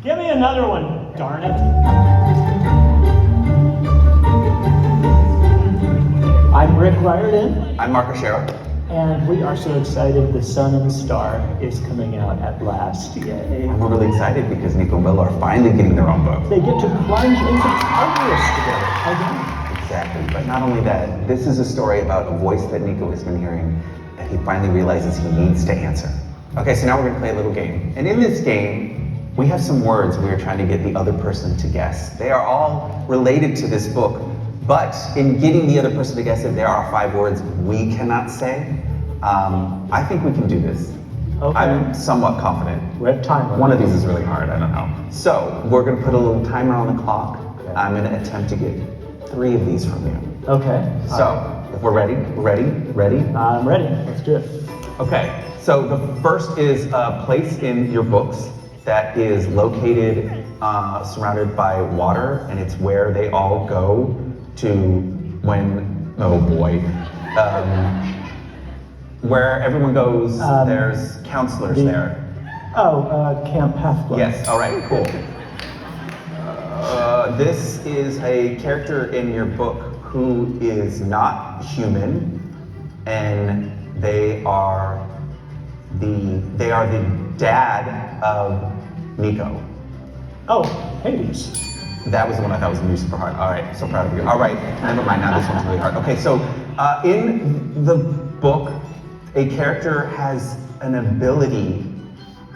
Give me another one, darn it. I'm Rick Riordan. I'm Mark Oshera. And we are so excited The Sun and the Star is coming out at last. Yay. And we're really excited because Nico and Will are finally getting their own book. They get to plunge into Congress together again. Exactly, but not only that, this is a story about a voice that Nico has been hearing that he finally realizes he needs to answer. Okay, so now we're gonna play a little game. And in this game, we have some words we are trying to get the other person to guess. They are all related to this book, but in getting the other person to guess it, there are 5 words we cannot say. I think we can do this. Okay. I'm somewhat confident. We have time. One of these is really hard, I don't know. So, we're gonna put a little timer on the clock. Okay. I'm gonna attempt to get 3 of these from you. Okay. So, if we're ready? I'm ready. Let's do it. Okay, so the first is a place in your books that is located surrounded by water, and it's where they all go to when, oh boy, where everyone goes, there's counselors there. Camp Half-Blood. Yes, all right, cool. This is a character in your book who is not human, and they are the dad of Nico. Oh, Hades. That was the one I thought was gonna be super hard. All right, so proud of you. All right, never mind, now this one's really hard. Okay, so in the book, a character has an ability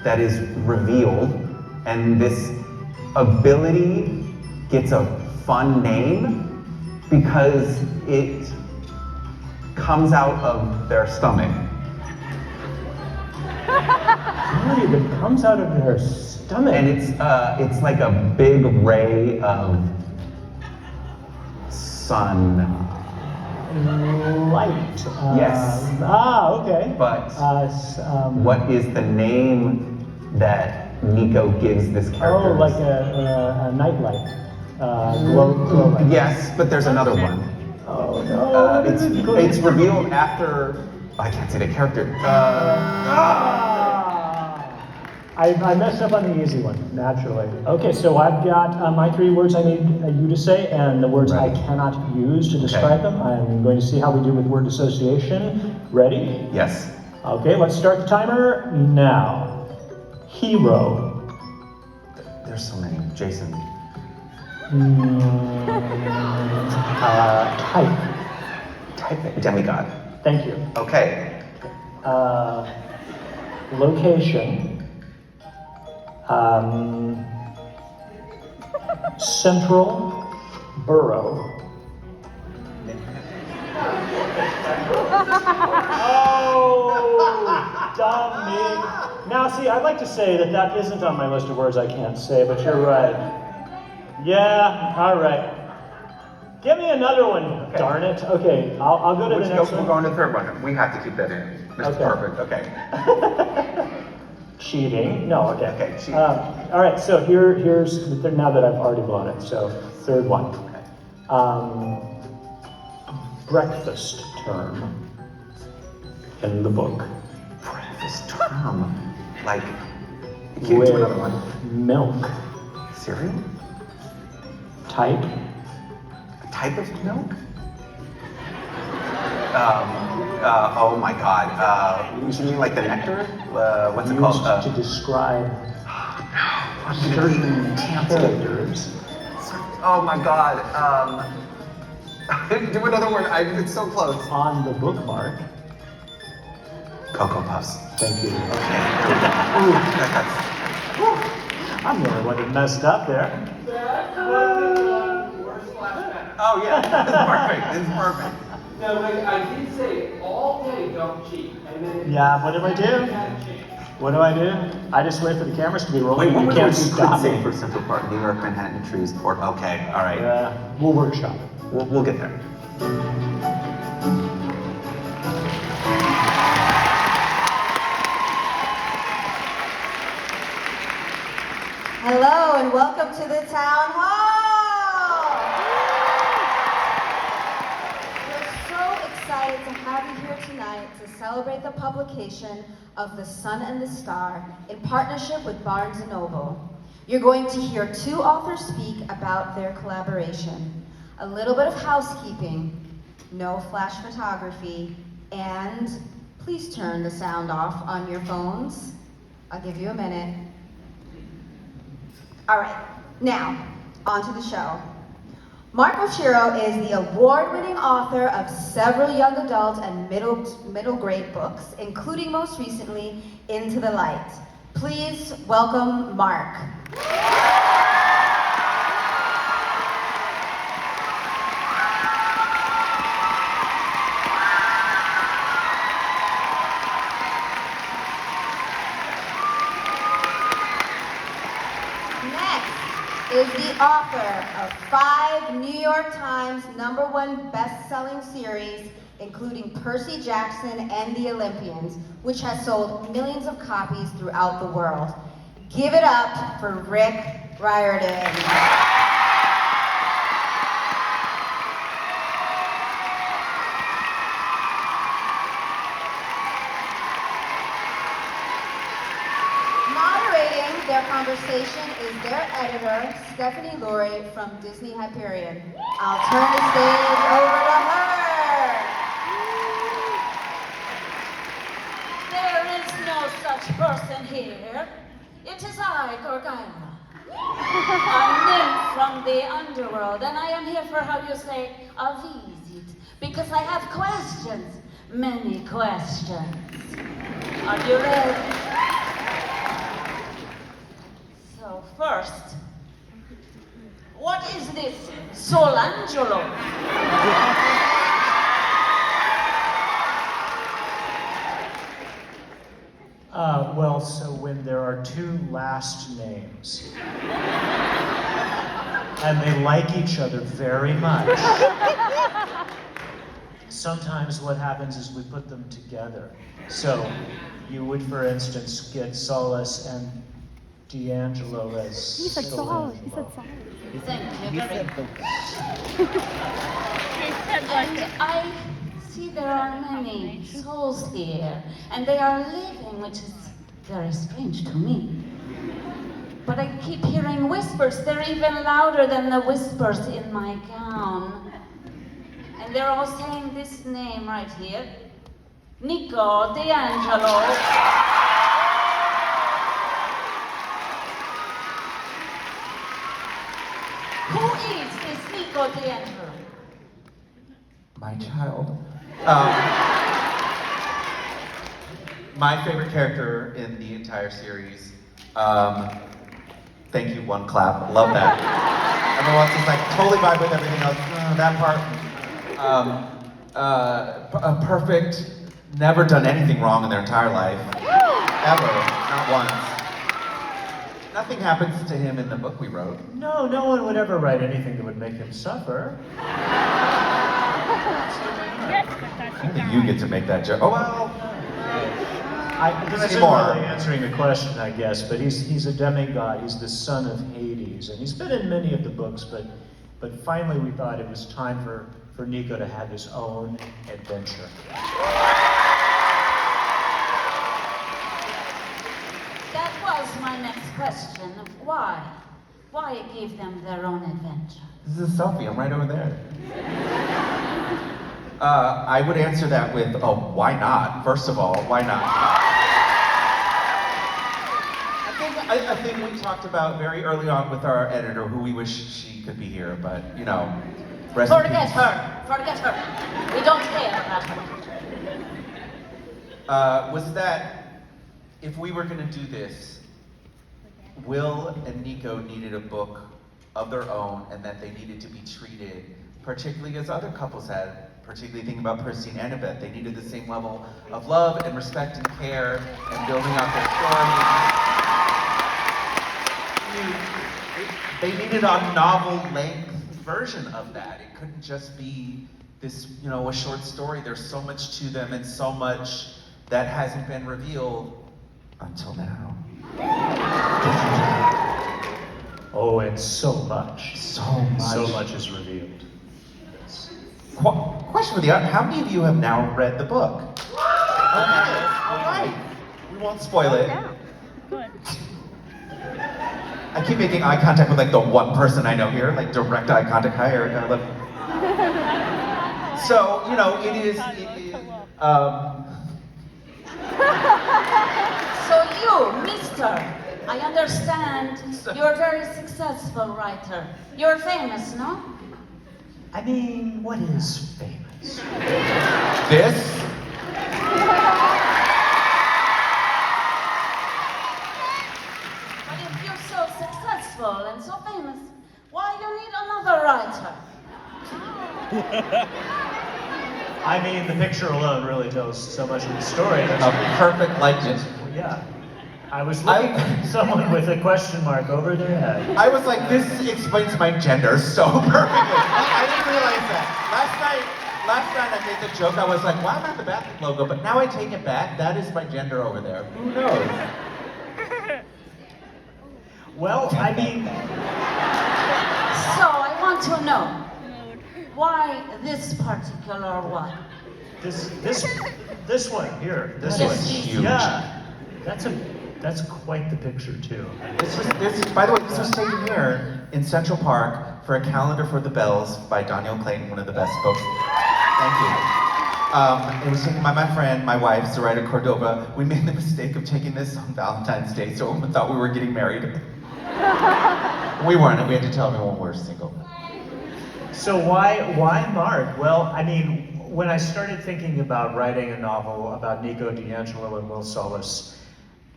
that is revealed, and this ability gets a fun name because it comes out of their stomach. Really, that comes out of her stomach. And it's like a big ray of sun. Light. Yes. Okay. But what is the name that Nico gives this character? Oh, like a nightlight. Glow light. Yes, but there's another one. Oh no. It's revealed after. I can't say the character. I messed up on the easy one, naturally. Okay, so I've got my 3 words I need you to say, and the words I cannot use to describe them. I'm going to see how we do with word association. Ready? Yes. Okay, let's start the timer now. Hero. There's so many. Jason. Type. Type. Demigod. Thank you. Okay. Location. Central Borough. Oh, dumb me. Now, see, I'd like to say that isn't on my list of words I can't say, but you're right. Yeah, all right. Give me another one, darn it. Okay, I'll go to the next one. We're going to the 3rd one. We have to keep that in. Mr. Perfect, okay. Cheating. No, okay. Okay, cheating. All right, so here's the thing now that I've already blown it. So 3rd one. Breakfast term in the book. Breakfast term? Like, give me another one. Milk. Cereal? Type. A type of milk? Oh my god. You mean like the nectar? What's it called? Used to describe certain characters. Oh my god. Do another word. It's so close. On the bookmark. Cocoa Puffs. Thank you. Okay. I'm the only one that messed up there. Oh yeah, it's perfect. It's perfect. No, wait, I did say all day don't cheat. And then Yeah, what do I do? What do I do? I just wait for the cameras to be rolling. Wait, You what can't would you stop say me. for Central Park, New York, Manhattan, trees, Port? Okay, all right. We'll workshop. We'll get there. Hello and welcome to the Town Hall! We're so excited to have you here tonight to celebrate the publication of The Sun and the Star in partnership with Barnes & Noble. You're going to hear two authors speak about their collaboration. A little bit of housekeeping, no flash photography, and please turn the sound off on your phones. I'll give you a minute. All right, now, on to the show. Mark Oshiro is the award-winning author of several young adult and middle grade books, including most recently, Into the Light. Please welcome Mark. Is the author of 5 New York Times #1 best-selling series, including Percy Jackson and the Olympians, which has sold millions of copies throughout the world. Give it up for Riordan. Their conversation is their editor, Stephanie Laurie from Disney Hyperion. I'll turn the stage over to her. There is no such person here. It is I, Gorgana. A nymph from the underworld, and I am here for, how you say, a visit, because I have questions, many questions. Are you ready? So first, what is this Solangelo? Well, so when there are 2 last names, and they like each other very much, sometimes what happens is we put them together. So you would, for instance, get Solace and D'Angelo as He said solid. He said solid. Thank you very much. He said like And I see there are many souls here, and they are living, which is very strange to me. But I keep hearing whispers. They're even louder than the whispers in my gown. And they're all saying this name right here, Nico D'Angelo. Who is this Nico D'Angelo? My child. My favorite character in the entire series. Thank you, one clap. Love that. Everyone else is like totally vibe with everything else. That part. A perfect, never done anything wrong in their entire life. Ever. Not once. Nothing happens to him in the book we wrote. No, no one would ever write anything that would make him suffer. Only you get to make that joke. Oh well. This isn't really answering the question, I guess, but he's a demigod. He's the son of Hades, and he's been in many of the books, but finally we thought it was time for Nico to have his own adventure. That was my next question. Why? Why give them their own adventure? This is a selfie. I'm right over there. I would answer that with, oh, why not? First of all, why not? I think we talked about very early on with our editor, who we wish she could be here, but, you know, rest in Forget peace. her. Forget her. We don't care about her. Was that, if we were going to do this, Will and Nico needed a book of their own, and that they needed to be treated, particularly as other couples had, particularly thinking about Percy and Annabeth, they needed the same level of love and respect and care and building out their story. They needed a novel-length version of that. It couldn't just be this, you know, a short story. There's so much to them and so much that hasn't been revealed until now. Oh, and so much. So much. So much is revealed. Question for the audience, how many of you have now read the book? Okay, all right. We won't spoil it. Good. I keep making eye contact with like the one person I know here, like direct eye contact. Hi, Erica. I love you. So, you know, it is So you, mister, I understand you're a very successful writer. You're famous, no? I mean, what is famous? this. But if you're so successful and so famous, why you need another writer? I mean, the picture alone really tells so much of the story. A perfect likeness. Yeah. I was looking at someone with a question mark over their head. I was like, this explains my gender so perfectly. I didn't realize that. Last night I made the joke. I was like, why am I on the bathroom logo? But now I take it back. That is my gender over there. Who knows? Well, I mean, So I want to know, why this particular one? this one here, this Yes, one. huge. Yeah, that's quite the picture too. By the way, this was taken here in Central Park for A Calendar for the Bells by Daniel Clayton, one of the best books. Thank you. It was taken by my friend, my wife, Zoraida Cordova. We made the mistake of taking this on Valentine's Day, so everyone thought we were getting married. We weren't, and we had to tell everyone we're single. So why Mark? Well, I mean, when I started thinking about writing a novel about Nico D'Angelo and Will Solis,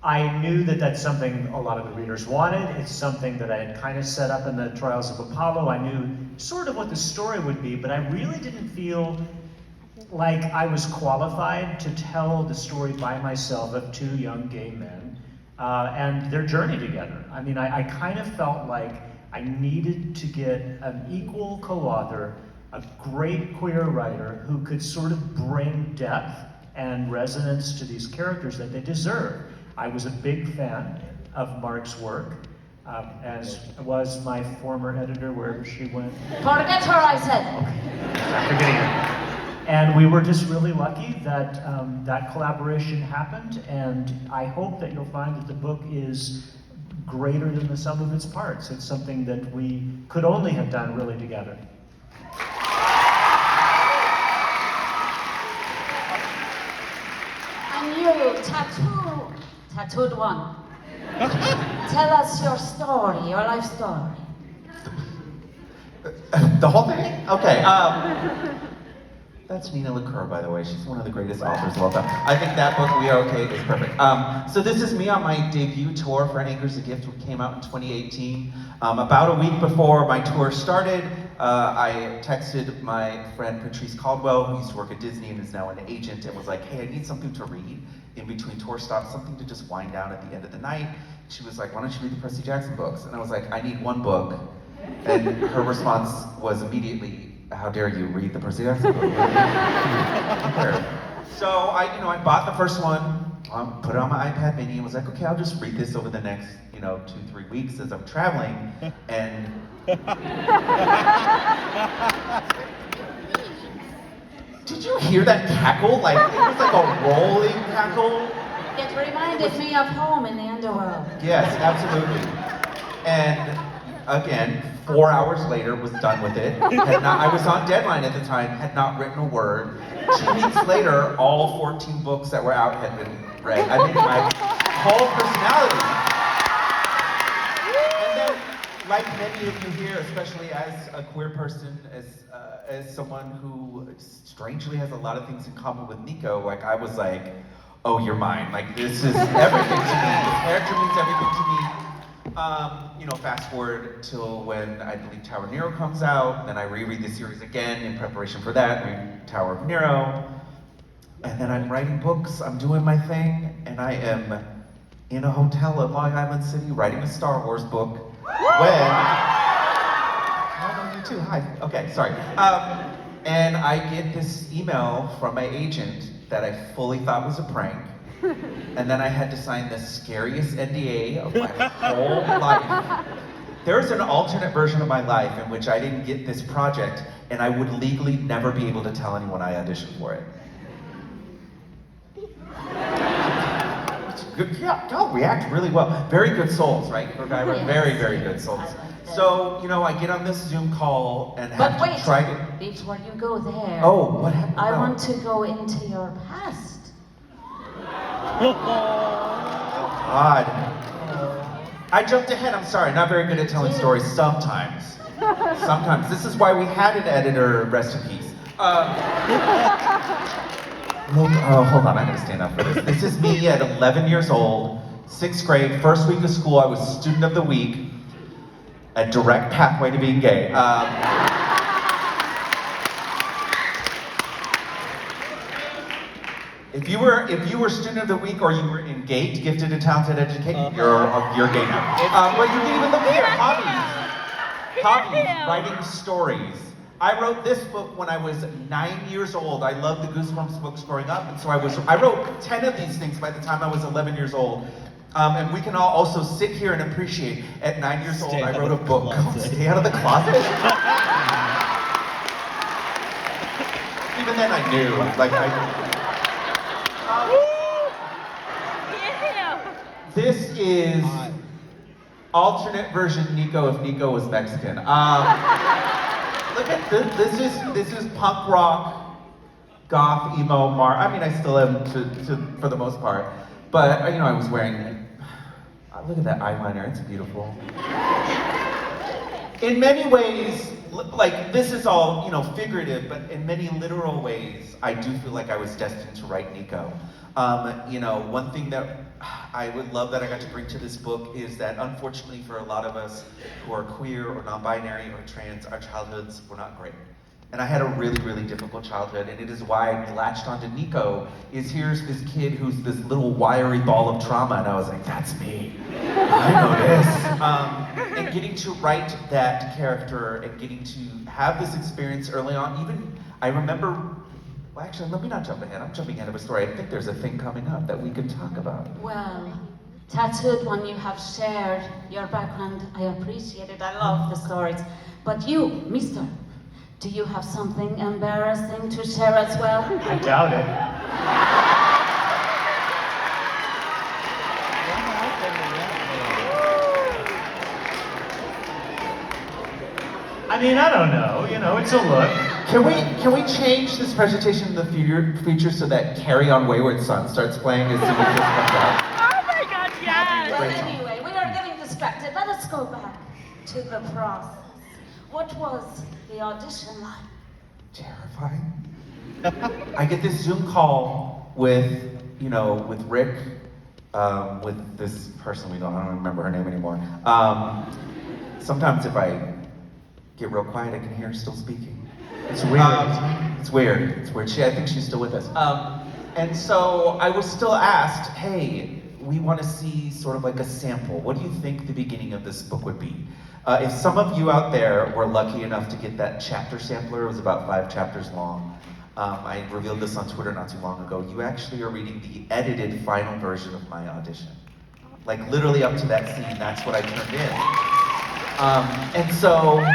I knew that that's something a lot of the readers wanted. It's something that I had kind of set up in the Trials of Apollo. I knew sort of what the story would be, but I really didn't feel like I was qualified to tell the story by myself of two young gay men and their journey together. I mean, I kind of felt like I needed to get an equal co-author, a great queer writer who could sort of bring depth and resonance to these characters that they deserve. I was a big fan of Mark's work, as was my former editor, wherever she went. Forget her, I said. I'm forgetting her. And we were just really lucky that that collaboration happened, and I hope that you'll find that the book is greater than the sum of its parts. It's something that we could only have done really together. And you, tattooed one. Tell us your story, your life story. The whole thing? Okay. That's Nina LaCour, by the way. She's one of the greatest authors of all time. I think that book, We Are Okay, is perfect. So this is me on my debut tour for Anchor's a Gift, which came out in 2018. About a week before my tour started, I texted my friend Patrice Caldwell, who used to work at Disney and is now an agent, and was like, hey, I need something to read in between tour stops, something to just wind down at the end of the night. She was like, why don't you read the Percy Jackson books? And I was like, I need one book. And her response was immediately, how dare you read the Percy Jackson book? So I bought the first one, put it on my iPad mini, and was like, okay, I'll just read this over the next, 2-3 weeks as I'm traveling. And did you hear that cackle? Like it was like a rolling cackle. It reminded me of home in the underworld. Yes, absolutely. And again, 4 hours later, was done with it. I was on deadline at the time, had not written a word. 2 weeks later, all 14 books that were out had been read. I mean, my whole personality. And then, like many of you here, especially as a queer person, as someone who strangely has a lot of things in common with Nico, like I was like, oh, you're mine. Like this is everything to me. This character means everything to me. Fast forward till when I believe Tower of Nero comes out, then I reread the series again in preparation for that, read Tower of Nero, and then I'm writing books, I'm doing my thing, and I am in a hotel in Long Island City writing a Star Wars book when... Oh, no, you too, hi. Okay, sorry. And I get this email from my agent that I fully thought was a prank. And then I had to sign the scariest NDA of my whole life. There's an alternate version of my life in which I didn't get this project, and I would legally never be able to tell anyone I auditioned for it. Good, yeah, no, react really well. Very good souls, right? For a guy, Yes. very, very good souls. I like that. So, I get on this Zoom call and But have wait, to try to. before you go there, Oh, what happened? I No. want to go into your past. God. I jumped ahead, I'm sorry. Not very good at telling stories sometimes. Sometimes. This is why we had an editor, rest in peace. Hold on, I gotta stand up for this. This is me at 11 years old, 6th grade, first week of school. I was student of the week, a direct pathway to being gay. If you were student of the week or you were engaged, gifted, and talented, educated, you're gay now. But you can even look here, hobbies, writing stories. I wrote this book when I was 9 years old. I loved the Goosebumps books growing up, and so I wrote 10 of these things by the time I was 11 years old. And we can all also sit here and appreciate. At 9 years old, I wrote a book called Stay Out of the Closet. Even then, I knew, This is alternate version Nico if Nico was Mexican. Look at this. This is punk rock, goth, emo, I mean, I still am for the most part. But I was wearing. Look at that eyeliner. It's beautiful. In many ways, this is all figurative, but in many literal ways, I do feel like I was destined to write Nico. One thing that I would love that I got to bring to this book is that unfortunately for a lot of us who are queer or non-binary or trans, our childhoods were not great. And I had a really, really difficult childhood, and it is why I latched onto Nico, here's this kid who's this little wiry ball of trauma, and I was like, that's me. I know this. And getting to write that character and getting to have this experience early on, even, I remember, well, actually, let me not jump ahead. I'm jumping ahead of a story. I think there's a thing coming up that we could talk about. Well, Tattooed, when you have shared your background, I appreciate it. I love the stories. But you, mister, do you have something embarrassing to share as well? I doubt it. I mean, I don't know. It's a look. Can we change this presentation in the future so that Carry On Wayward Son starts playing as soon as this comes out? Oh my god, yes! Well, anyway, we are getting distracted. Let us go back to the process. What was the audition like? Terrifying. I get this Zoom call with Rick, with this person I don't remember her name anymore. Sometimes if I get real quiet, I can hear her still speaking. It's weird. It's weird. It's weird. I think she's still with us. And so I was still asked, hey, we want to see sort of like a sample. What do you think the beginning of this book would be? If some of you out there were lucky enough to get that chapter sampler, it was about 5 chapters long. I revealed this on Twitter not too long ago. You actually are reading the edited final version of my audition. Like literally up to that scene, that's what I turned in. And so,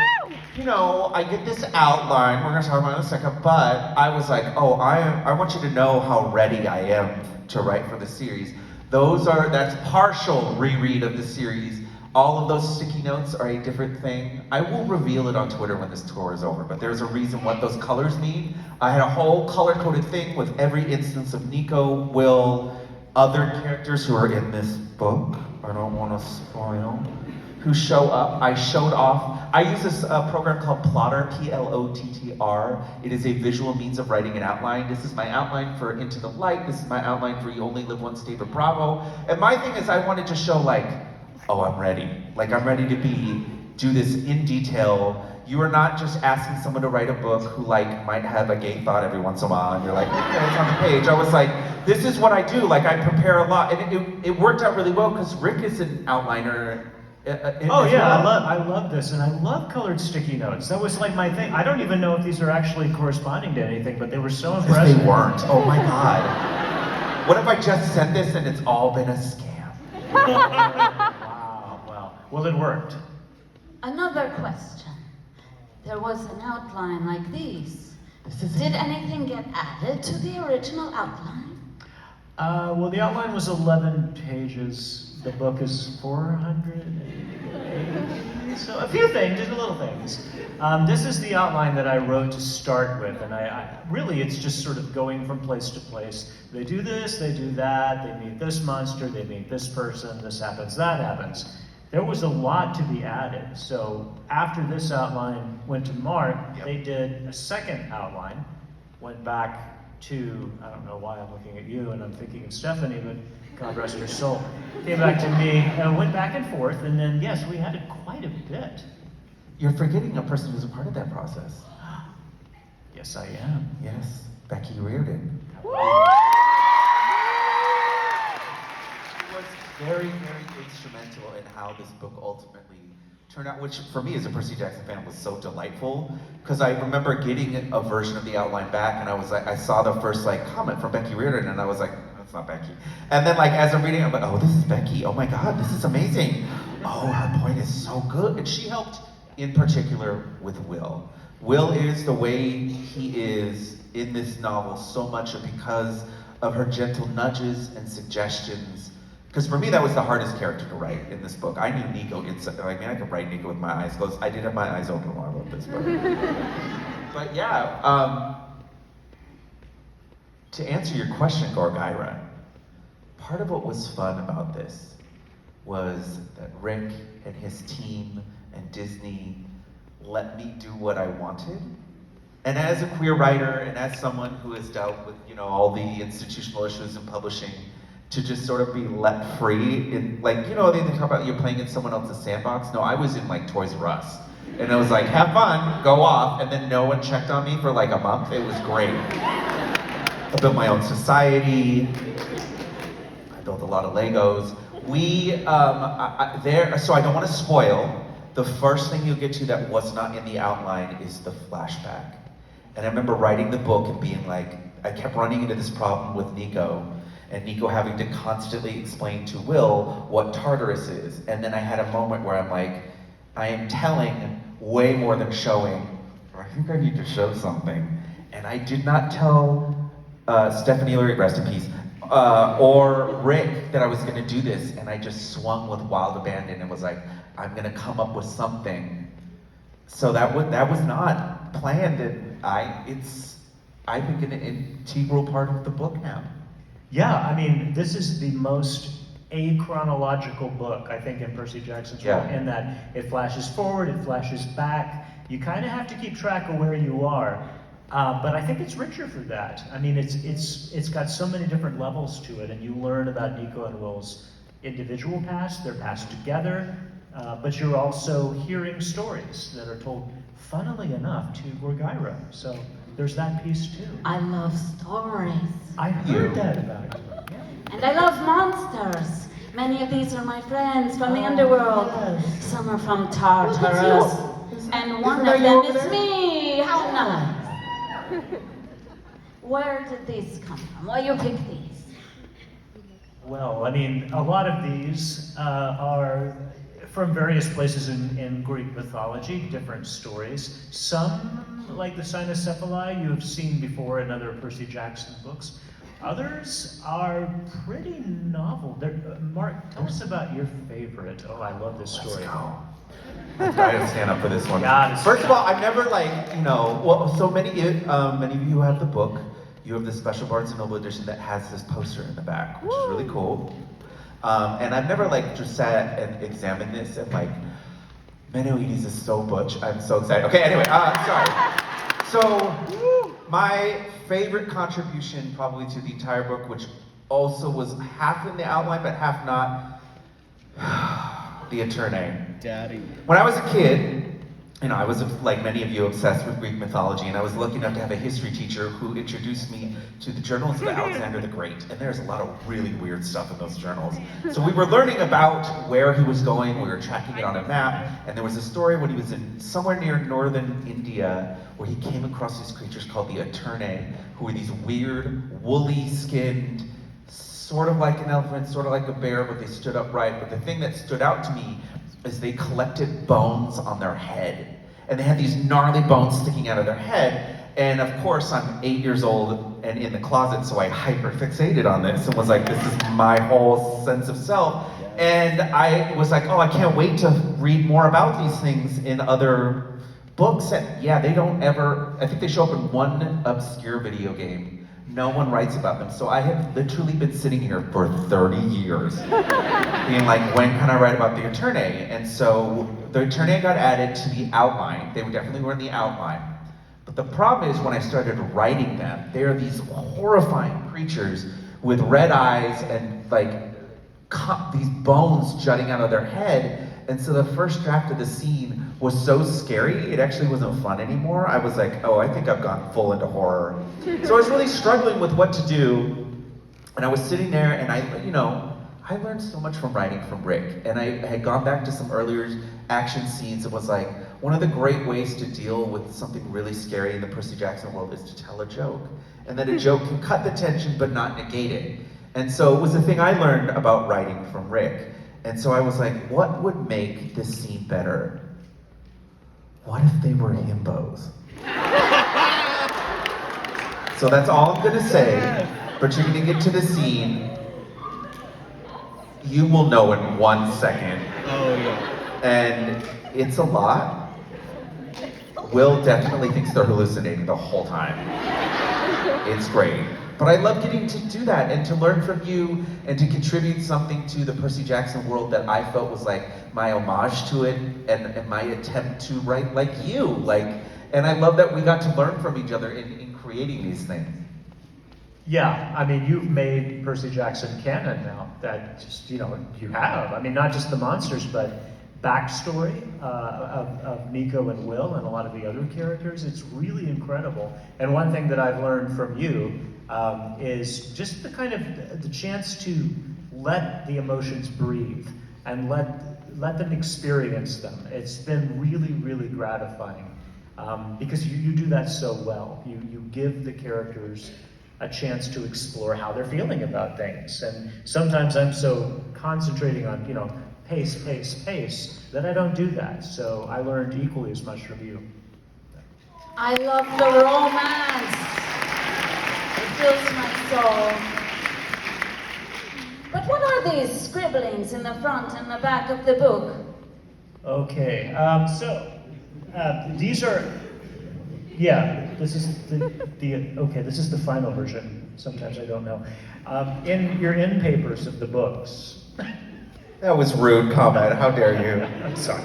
I get this outline, we're gonna talk about it in a second, but I was like, oh, I want you to know how ready I am to write for the series. That's partial reread of the series. All of those sticky notes are a different thing. I will reveal it on Twitter when this tour is over, but there's a reason what those colors mean. I had a whole color-coded thing with every instance of Nico, Will, other characters who are in this book, I don't want to spoil, who show up. I showed off. I use this program called Plotter, Plottr. It is a visual means of writing an outline. This is my outline for Into the Light. This is my outline for You Only Live Once, David Bravo. And my thing is I wanted to show oh, I'm ready. I'm ready to do this in detail. You are not just asking someone to write a book who might have a gay thought every once in a while, and you're like, okay, it's on the page. I was like, this is what I do. I prepare a lot, and it worked out really well because Rick is an outliner. Oh yeah, I love this, and I love colored sticky notes. That was my thing. I don't even know if these are actually corresponding to anything, but they were so impressive. They weren't. Oh my god. What if I just sent this and it's all been a scam? Wow. Well, it worked. Another question. There was an outline like this. Did anything get added to the original outline? Well, the outline was 11 pages. The book is 480, so a few things, just little things. This is the outline that I wrote to start with, and I really, it's just sort of going from place to place. They do this, they do that, they meet this monster, they meet this person, this happens, that happens. There was a lot to be added, so after this outline went to Mark, they did a second outline, went back to, I don't know why I'm looking at you and I'm thinking of Stephanie, but God rest her soul, came back to me and went back and forth, and then yes, we added quite a bit. You're forgetting a person who's a part of that process. Yes, I am. Yes, Becky Riordan. She was very, very instrumental in how this book ultimately turned out, which for me as a Percy Jackson fan was so delightful, because I remember getting a version of the outline back, and I was like, I saw the first like comment from Becky Riordan, and I was like, that's not Becky. And then like as I'm reading, I'm like, oh, this is Becky. Oh my God, this is amazing. Oh, her point is so good, and she helped in particular with Will. Will is the way he is in this novel so much because of her gentle nudges and suggestions. Because for me, that was the hardest character to write in this book. I knew Nico inside. I mean, I could write Nico with my eyes closed. I did have my eyes open while I wrote this book. But yeah, to answer your question, Gorgyra, part of what was fun about this was that Rick and his team and Disney let me do what I wanted. And as a queer writer and as someone who has dealt with, you know, all the institutional issues in publishing, to just sort of be let free in, like, you know, they talk about you're playing in someone else's sandbox. No, I was in like Toys R Us. And I was like, have fun, go off. And then no one checked on me for like a month. It was great. I built my own society. I built a lot of Legos. So I don't want to spoil. The first thing you'll get to that was not in the outline is the flashback. And I remember writing the book and being like, I kept running into this problem with Nico, and Nico having to constantly explain to Will what Tartarus is. And then I had a moment where I'm like, I am telling way more than showing, or I think I need to show something. And I did not tell Stephanie Leary, rest in peace, or Rick that I was gonna do this, and I just swung with wild abandon and was like, I'm gonna come up with something. So that was not planned, and I think an integral part of the book now. Yeah, I mean, this is the most achronological book, I think, in Percy Jackson's work, in that it flashes forward, it flashes back. You kind of have to keep track of where you are. But I think it's richer for that. I mean, it's got so many different levels to it, and you learn about Nico and Will's individual past, their past together, but you're also hearing stories that are told, funnily enough, to Gorgyra. So there's that piece too. I love stories. I heard that about you. Yeah. And I love monsters. Many of these are my friends from the underworld. Yes. Some are from Tartarus. And one of them is me. How nice. Where did these come from? Why you pick these? Well, I mean, a lot of these are from various places in Greek mythology, different stories. Some, like the Cynocephali, you have seen before in other Percy Jackson books. Others are pretty novel. Mark, tell us about your favorite. Oh, I love this story. I gotta stand up for this one. First of all, I've never so many of you have the book. You have the special Barnes & Noble edition that has this poster in the back, which is really cool. And I've never just sat and examined this and Menoides is so butch. I'm so excited. Okay, anyway, sorry. So, my favorite contribution probably to the entire book, which also was half in the outline but half not, the Eternae. Daddy. When I was a kid, I was, like many of you, obsessed with Greek mythology, and I was lucky enough to have a history teacher who introduced me to the journals of Alexander the Great, and there's a lot of really weird stuff in those journals. So we were learning about where he was going, we were tracking it on a map, and there was a story when he was in somewhere near northern India where he came across these creatures called the Eternae, who were these weird, woolly-skinned, sort of like an elephant, sort of like a bear, but they stood upright. But the thing that stood out to me is they collected bones on their head. And they had these gnarly bones sticking out of their head. And of course, I'm 8 years old and in the closet, so I hyper fixated on this and was like, this is my whole sense of self. And I was like, oh, I can't wait to read more about these things in other books. And yeah, they don't ever, I think they show up in one obscure video game. No one writes about them. So I have literally been sitting here for 30 years being like, when can I write about the Eternae? And so the Eternae got added to the outline. They definitely were in the outline. But the problem is when I started writing them, they are these horrifying creatures with red eyes and like these bones jutting out of their head. And so the first draft of the scene was so scary, it actually wasn't fun anymore. I was like, oh, I think I've gone full into horror. So I was really struggling with what to do. And I was sitting there and I learned so much from writing from Rick. And I had gone back to some earlier action scenes and was like, one of the great ways to deal with something really scary in the Percy Jackson world is to tell a joke. And then a joke can cut the tension but not negate it. And so it was the thing I learned about writing from Rick. And so I was like, what would make this scene better? What if they were himbos? So that's all I'm gonna say, but you're gonna get to the scene. You will know in 1 second. Oh yeah. And it's a lot. Will definitely thinks they're hallucinating the whole time. It's great. But I love getting to do that and to learn from you and to contribute something to the Percy Jackson world that I felt was like my homage to it and my attempt to write like you. And I love that we got to learn from each other in creating these things. Yeah, I mean, you've made Percy Jackson canon now. That just, you have. I mean, not just the monsters, but backstory of Nico and Will and a lot of the other characters. It's really incredible. And one thing that I've learned from you is just the chance to let the emotions breathe and let them experience them. It's been really, really gratifying because you do that so well. You give the characters a chance to explore how they're feeling about things. And sometimes I'm so concentrating on, pace, that I don't do that. So I learned equally as much from you. I love the romance. It fills my soul. But what are these scribblings in the front and the back of the book? Okay, these are, this is this is the final version. Sometimes I don't know. In your end papers of the books. That was rude comment, how dare you? I'm sorry,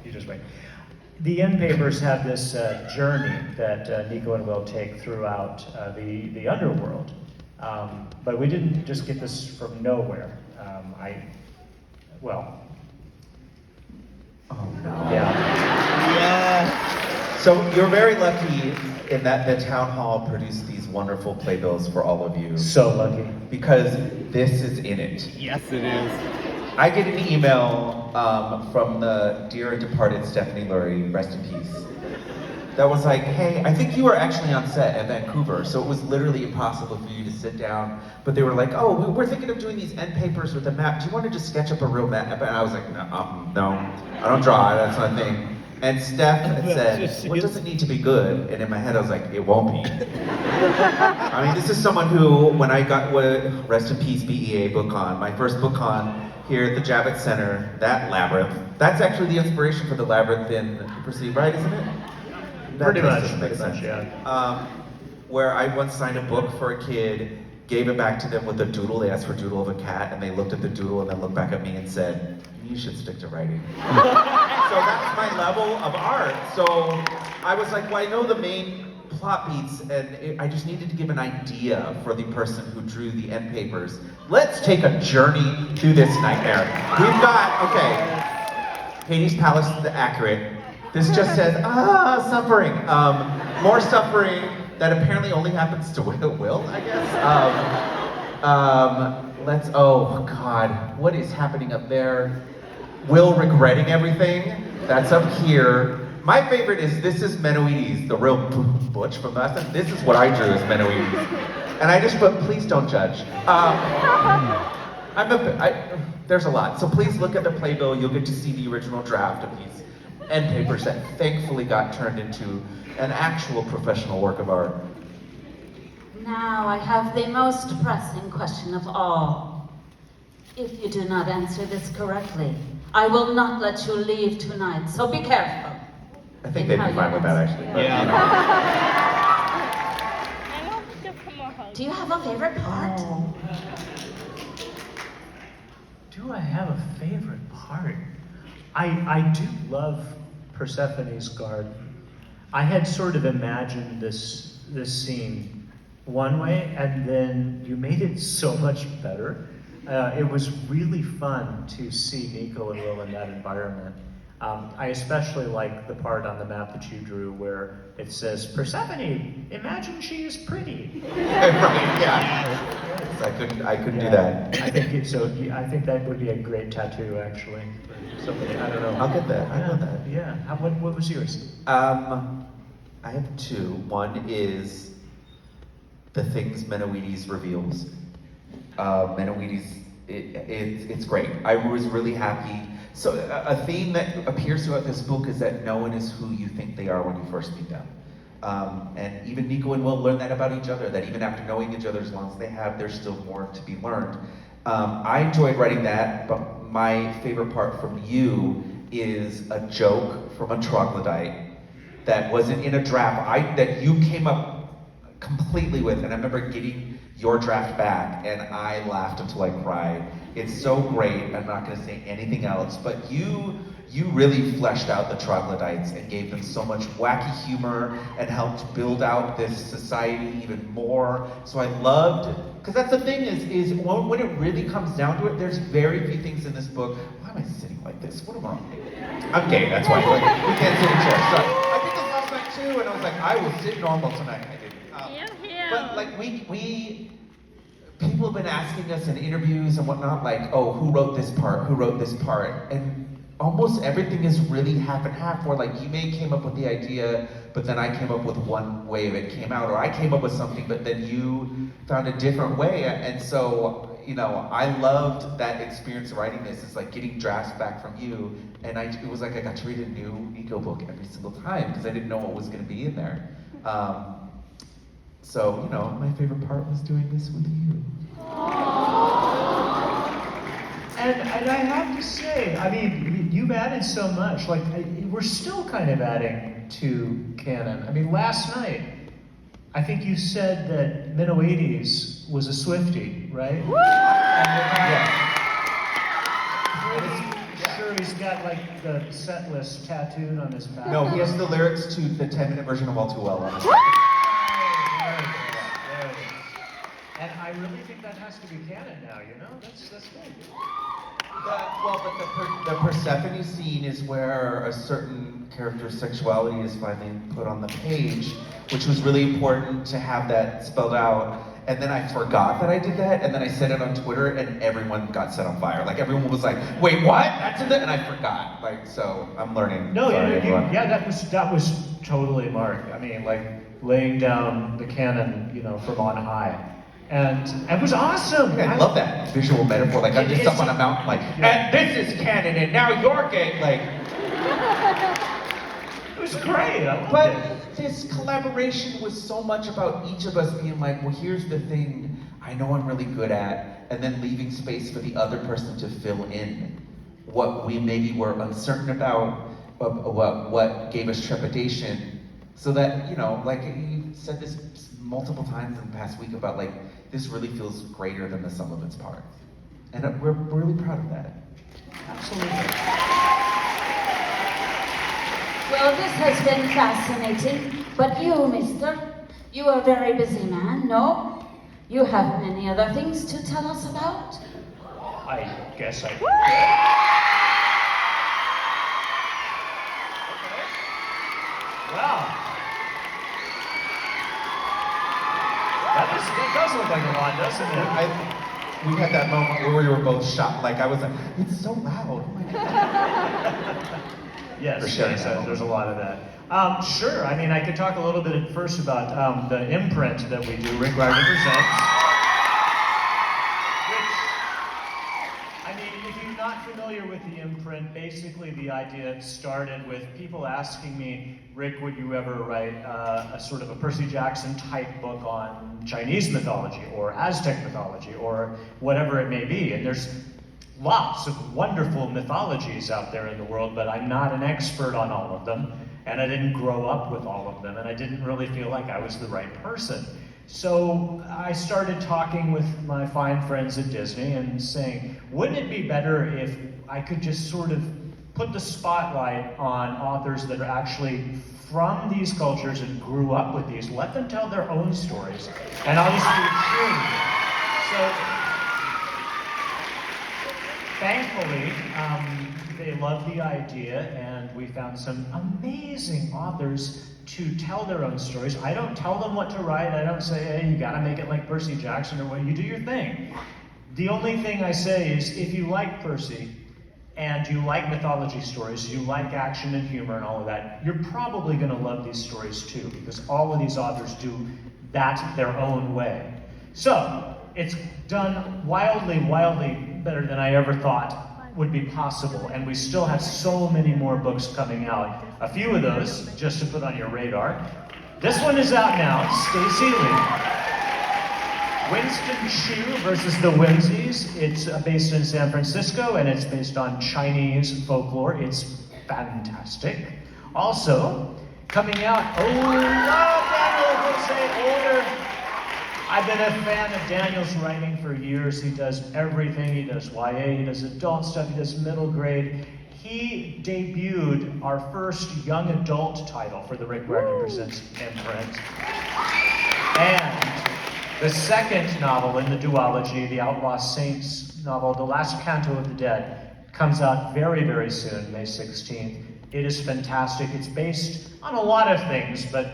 you just wait. The end papers have this journey that Nico and Will take throughout the underworld. But we didn't just get this from nowhere. Oh no. Yeah. So you're very lucky in that the town hall produced these wonderful playbills for all of you. So lucky. Because this is in it. Yes, it is. I get an email from the dear and departed Stephanie Lurie, rest in peace, that was like, hey, I think you were actually on set at Vancouver, so it was literally impossible for you to sit down. But they were like, oh, we're thinking of doing these end papers with a map. Do you want to just sketch up a real map? And I was like, no, I don't draw, that's not a thing. And Steph had said, well, it doesn't need to be good. And in my head, I was like, it won't be. I mean, this is someone who, when I got, rest in peace, BEA BookCon, my first BookCon here at the Javits Center, that labyrinth, that's actually the inspiration for the labyrinth in Percy, right, isn't it? Pretty much, yeah. Where I once signed a book for a kid, gave it back to them with a doodle. They asked for a doodle of a cat, and they looked at the doodle and then looked back at me and said, you should stick to writing. So that's my level of art. So I was like, well, I know the main plot beats, and I just needed to give an idea for the person who drew the end papers. Let's take a journey through this nightmare. We've got, Hades Palace is accurate. This just says, suffering. More suffering that apparently only happens to Will, I guess. Oh God, what is happening up there? Will regretting everything, that's up here. My favorite is, this is Menoides, the real butch from last time. This is what I drew as Menoides. And I just put, please don't judge. There's a lot. So please look at the playbill, you'll get to see the original draft of these end papers that thankfully got turned into an actual professional work of art. Now I have the most pressing question of all. If you do not answer this correctly, I will not let you leave tonight, so be careful. I think they'd be fine with that, actually. But, Yeah. you know. I want to come on. Do you have a favorite part? Do I have a favorite part? I do love Persephone's garden. I had sort of imagined this scene one way, and then you made it so much better. It was really fun to see Nico and Will in that environment. I especially like the part on the map that you drew where it says, Persephone, imagine she is pretty. Right, yeah. I couldn't do that. I think I think that would be a great tattoo, actually. For somebody, I don't know. I'll get that. I want that. Yeah. What was yours? I have two. One is the things Menoetes reveals. Menoetes, it's great. I was really happy. So a theme that appears throughout this book is that no one is who you think they are when you first meet them. And even Nico and Will learn that about each other, that even after knowing each other as long as they have, there's still more to be learned. I enjoyed writing that, but my favorite part from you is a joke from a troglodyte that wasn't in a draft, that you came up completely with, and I remember getting your draft back, and I laughed until I cried. It's so great, I'm not gonna say anything else, but you really fleshed out the troglodytes and gave them so much wacky humor and helped build out this society even more. So I loved, because that's the thing is when it really comes down to it, there's very few things in this book. Why am I sitting like this? What am I wrong? I'm gay, that's why. Like, we can't sit in chairs. Sorry. I did this last night too, and I was like, I will sit normal tonight. I didn't. But like people have been asking us in interviews and whatnot, like, oh, who wrote this part? Who wrote this part? And almost everything is really half and half, where like you may came up with the idea, but then I came up with one way of it came out, or I came up with something, but then you found a different way. And so, you know, I loved that experience of writing this. It's like getting drafts back from you, and it was like I got to read a new Nico book every single time because I didn't know what was going to be in there. So, you know, my favorite part was doing this with you. And I have to say, I mean, you've added so much. Like, we're still kind of adding to canon. I mean, last night, I think you said that Menoetes was a Swiftie, right? Yeah. Sure, he's got like the set list tattooed on his back. No, he has the lyrics to the 10-minute version of All Too Well on his back. There it is. And I really think that has to be canon now, you know? That's good. The Persephone scene is where a certain character's sexuality is finally put on the page, which was really important to have that spelled out. And then I forgot that I did that, and then I said it on Twitter, and everyone got set on fire. Like, everyone was like, wait, what? That's in there? And I forgot. Like, so I'm learning. No, Sorry, everyone. that was totally Mark. I mean, like, laying down the canon, you know, from on high. And it was awesome. I love that visual metaphor. Like, I'm just up on a mountain, like, and this is canon, and now you're gay. Like, it was great. but this collaboration was so much about each of us being like, well, here's the thing I know I'm really good at, and then leaving space for the other person to fill in what we maybe were uncertain about, what gave us trepidation, so that, you know, like you said this multiple times in the past week about like, this really feels greater than the sum of its parts. And we're really proud of that. Absolutely. Well, this has been fascinating, but you, mister, you are a very busy man, no? You have many other things to tell us about? I guess I... Wow. That does look like a lot, doesn't it? We had that moment where we were both shocked. Like, I was like, it's so loud. Oh my God. Yes, For sure. there's a lot of that. Sure, I mean, I could talk a little bit at first about the imprint that we do, Rick Riordan Presents. Which, I mean, if you're not familiar with the imprint, basically the idea started with people asking me, Rick, would you ever write a sort of a Percy Jackson type book on Chinese mythology or Aztec mythology or whatever it may be? And there's lots of wonderful mythologies out there in the world, but I'm not an expert on all of them, and I didn't grow up with all of them, and I didn't really feel like I was the right person. So I started talking with my fine friends at Disney and saying, wouldn't it be better if I could just sort of put the spotlight on authors that are actually from these cultures and grew up with these, let them tell their own stories, and I'll just be cheering. So thankfully, they loved the idea, and we found some amazing authors to tell their own stories. I don't tell them what to write. I don't say, hey, you gotta make it like Percy Jackson or what, you do your thing. The only thing I say is, if you like Percy, and you like mythology stories, you like action and humor and all of that, you're probably gonna love these stories too, because all of these authors do that their own way. So, it's done wildly, wildly better than I ever thought would be possible, and we still have so many more books coming out. A few of those, just to put on your radar. This one is out now, Stacy Lee. Winston Chu versus the Whimsies. It's based in San Francisco, and it's based on Chinese folklore. It's fantastic. Also, coming out, Daniel Jose Older. I've been a fan of Daniel's writing for years. He does everything. He does YA, he does adult stuff, he does middle grade. He debuted our first young adult title for the Rick Riordan Presents imprint. And the second novel in the duology, the Outlaw Saints novel, The Last Canto of the Dead, comes out very, very soon, May 16th. It is fantastic. It's based on a lot of things, but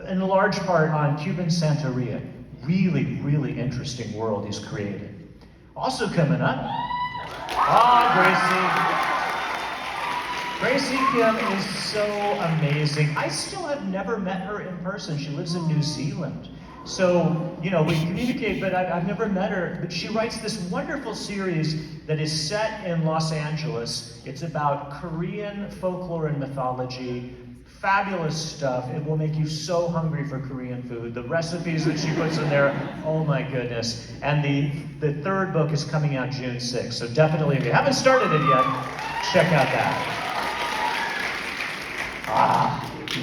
in a large part on Cuban Santeria. Really, really interesting world he's created. Also coming up, Gracie Kim is so amazing. I still have never met her in person. She lives in New Zealand. So, you know, we communicate, but I've never met her. But she writes this wonderful series that is set in Los Angeles. It's about Korean folklore and mythology. Fabulous stuff. It will make you so hungry for Korean food. The recipes that she puts in there, oh my goodness. And the third book is coming out June 6th. So definitely, if you haven't started it yet, check out that.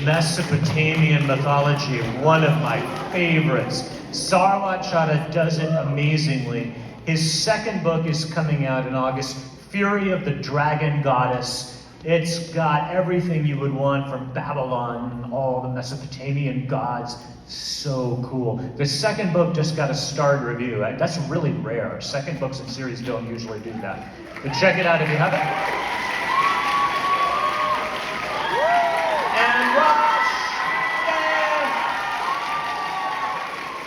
Mesopotamian mythology, one of my favorites. Sarwat Chadha does it amazingly. His second book is coming out in August, Fury of the Dragon Goddess. It's got everything you would want from Babylon, all the Mesopotamian gods. So cool. The second book just got a starred review. That's really rare. Second books in series don't usually do that. But check it out if you haven't.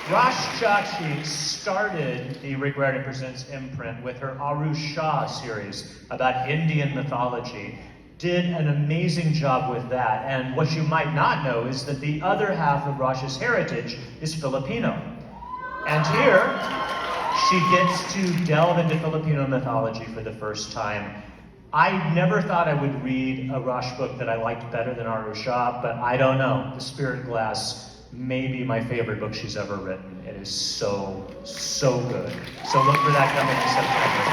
Rosh Chachi started the Rick Riordan Presents imprint with her Aru Shah series about Indian mythology. Did an amazing job with that. And what you might not know is that the other half of Rosh's heritage is Filipino. And here, she gets to delve into Filipino mythology for the first time. I never thought I would read a Rosh book that I liked better than Aru Shah, but I don't know. The Spirit Glass may be my favorite book she's ever written. It is so, so good. So look for that coming in September.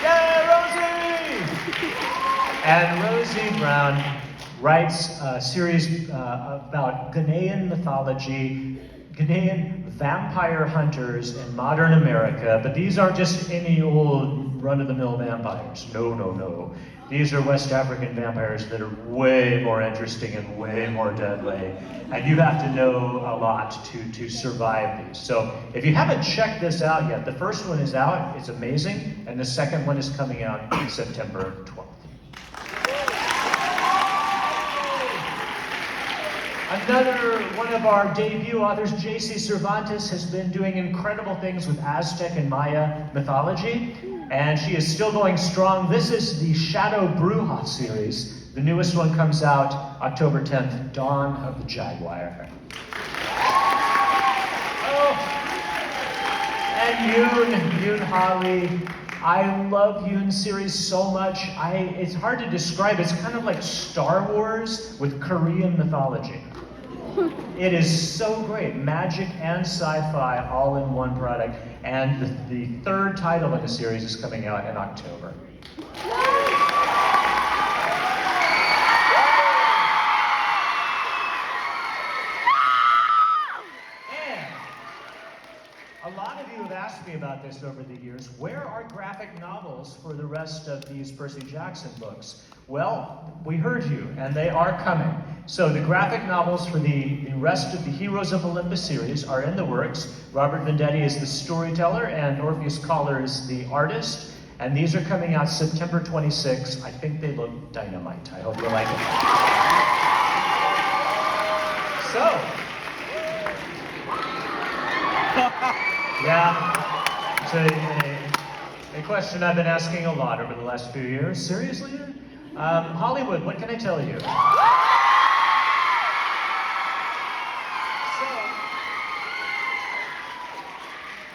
Yay, Rosie! And Rosie Brown writes a series about Ghanaian mythology, Ghanaian vampire hunters in modern America, but these aren't just any old run-of-the-mill vampires. No, no, no. These are West African vampires that are way more interesting and way more deadly. And you have to know a lot to survive these. So if you haven't checked this out yet, the first one is out, it's amazing, and the second one is coming out September 12th. Another one of our debut authors, J.C. Cervantes, has been doing incredible things with Aztec and Maya mythology, and she is still going strong. This is the Shadow Bruja series. The newest one comes out October 10th, Dawn of the Jaguar. Oh. And Yoon Holly I love Yoon's series so much. It's hard to describe. It's kind of like Star Wars with Korean mythology. It is so great. Magic and sci-fi all in one product. And the third title in the series is coming out in October. A lot of you have asked me about this over the years. Where are graphic novels for the rest of these Percy Jackson books? Well, we heard you, and they are coming. So the graphic novels for the rest of the Heroes of Olympus series are in the works. Robert Vendetti is the storyteller, and Orpheus Collar is the artist. And these are coming out September 26th. I think they look dynamite. I hope you like it. So, yeah, it's a question I've been asking a lot over the last few years. Seriously? Hollywood, what can I tell you? So,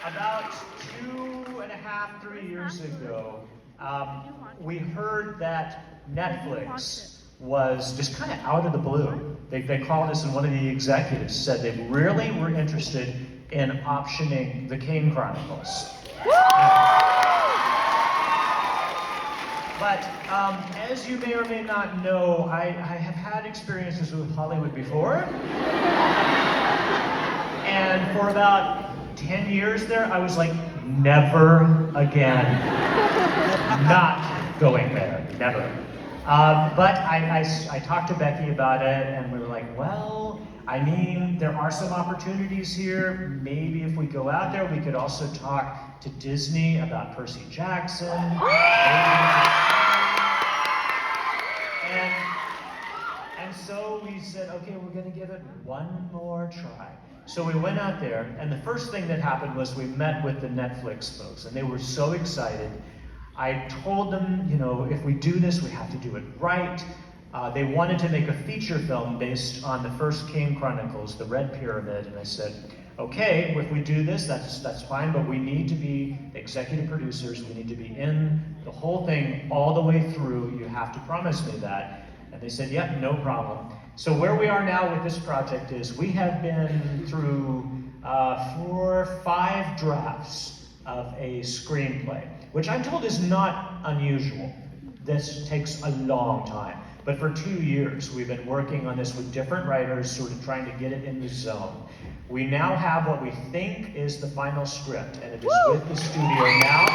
about 2.5, 3 years ago, we heard that Netflix was just kind of out of the blue. They called us, and one of the executives said they really were interested in optioning the Kane Chronicles. But as you may or may not know, I have had experiences with Hollywood before. And for about 10 years there, I was like, never again. Not going there, never. But I talked to Becky about it, and we were like, well, I mean, there are some opportunities here. Maybe if we go out there, we could also talk to Disney about Percy Jackson. And so we said, okay, we're going to give it one more try. So we went out there, and the first thing that happened was we met with the Netflix folks, and they were so excited. I told them, you know, if we do this, we have to do it right. They wanted to make a feature film based on the first Kane Chronicles, the Red Pyramid, and I said, okay, if we do this, that's fine, but we need to be executive producers, we need to be in the whole thing all the way through, you have to promise me that. And they said, yep, no problem. So where we are now with this project is we have been through 4 or 5 drafts of a screenplay, which I'm told is not unusual. This takes a long time. But for 2 years, we've been working on this with different writers, sort of trying to get it in the zone. We now have what we think is the final script, and it is with the studio now.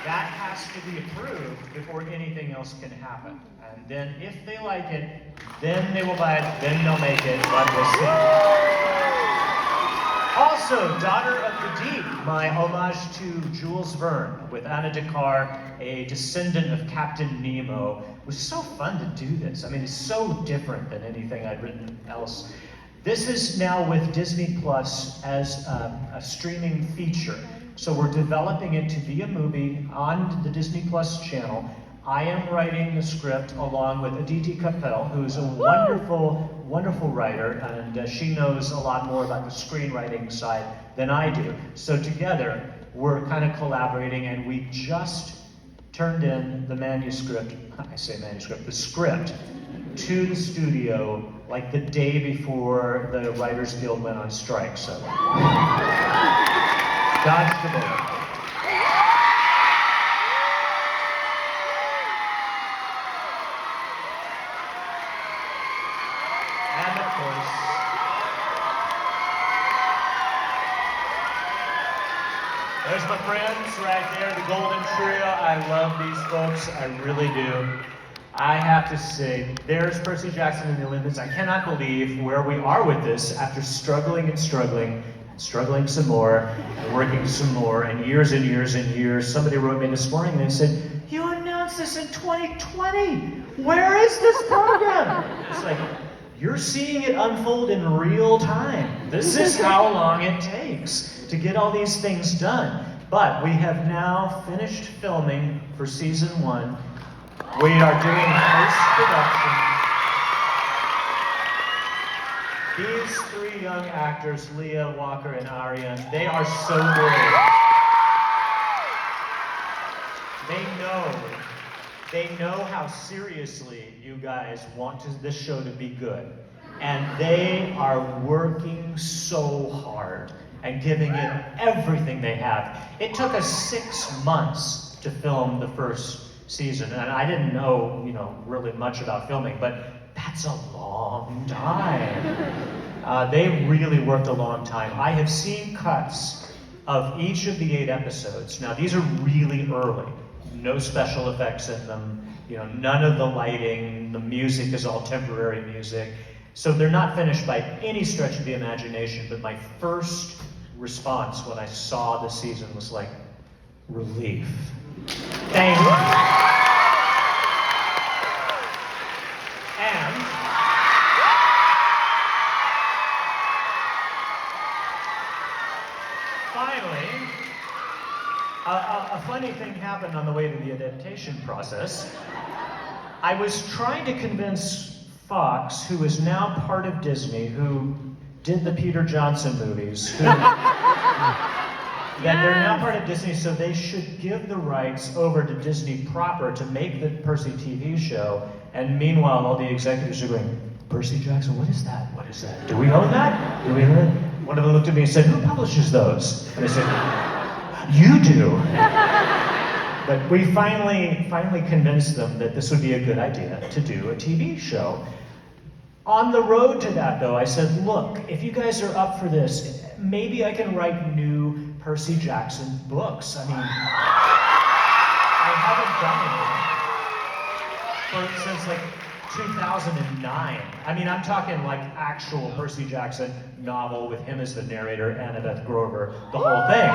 That has to be approved before anything else can happen. And then if they like it, then they will buy it, then they'll make it, but we'll see. Also, Daughter of the Deep, my homage to Jules Verne with Anna Dakar, a descendant of Captain Nemo. It was so fun to do this. I mean, it's so different than anything I'd written else. This is now with Disney Plus as a streaming feature. So we're developing it to be a movie on the Disney Plus channel. I am writing the script along with Aditi Kapil, who's a wonderful, wonderful writer, and she knows a lot more about the screenwriting side than I do. So together, we're kind of collaborating, and we just turned in the manuscript, I say manuscript, the script, to the studio like the day before the Writers Guild went on strike, so. Dodged the bullet. And of course, there's my friends right there, the Golden Trio. I love these folks, I really do. I have to say, there's Percy Jackson and the Olympians. I cannot believe where we are with this after struggling and struggling, and struggling some more, and working some more, and years and years and years. Somebody wrote me this morning and they said, you announced this in 2020. Where is this program? It's like, you're seeing it unfold in real time. This is how long it takes to get all these things done. But we have now finished filming for season 1. We are doing post-production. These three young actors, Leah, Walker, and Ariane, they are so great. They know how seriously you guys want this show to be good. And they are working so hard and giving it everything they have. It took us 6 months to film the first season, and I didn't know, really much about filming, but that's a long time. They really worked a long time. I have seen cuts of each of the 8 episodes. Now, these are really early. No special effects in them. None of the lighting. The music is all temporary music. So they're not finished by any stretch of the imagination, but my first response when I saw the season was like, relief. Thank you. And finally, a funny thing happened on the way to the adaptation process. I was trying to convince Fox, who is now part of Disney, who did the Peter Johnson movies, that they're now part of Disney, so they should give the rights over to Disney proper to make the Percy TV show. And meanwhile, all the executives are going, Percy Jackson, what is that? What is that? Do we own that? Do we own it? One of them looked at me and said, who publishes those? And I said, you do. But we finally convinced them that this would be a good idea to do a TV show. On the road to that, though, I said, look, if you guys are up for this, maybe I can write new Percy Jackson books. I mean, I haven't done it since like 2009. I mean, I'm talking like actual Percy Jackson novel with him as the narrator, Annabeth Grover, the whole thing.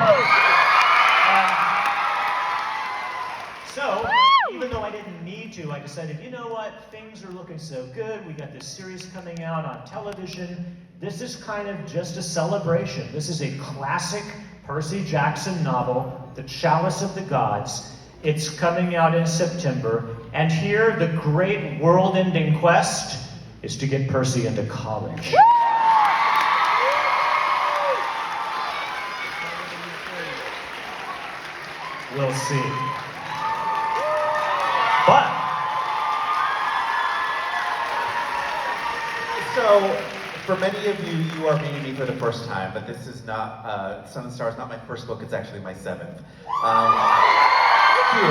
So, even though I didn't need to, I decided, you know what, things are looking so good, we got this series coming out on television, this is kind of just a celebration. This is a classic Percy Jackson novel, The Chalice of the Gods. It's coming out in September, and here the great world-ending quest is to get Percy into college. We'll see. But So, for many of you, you are meeting me for the first time, but this is not, Sun and Star is not my first book, it's actually my 7th. Thank you.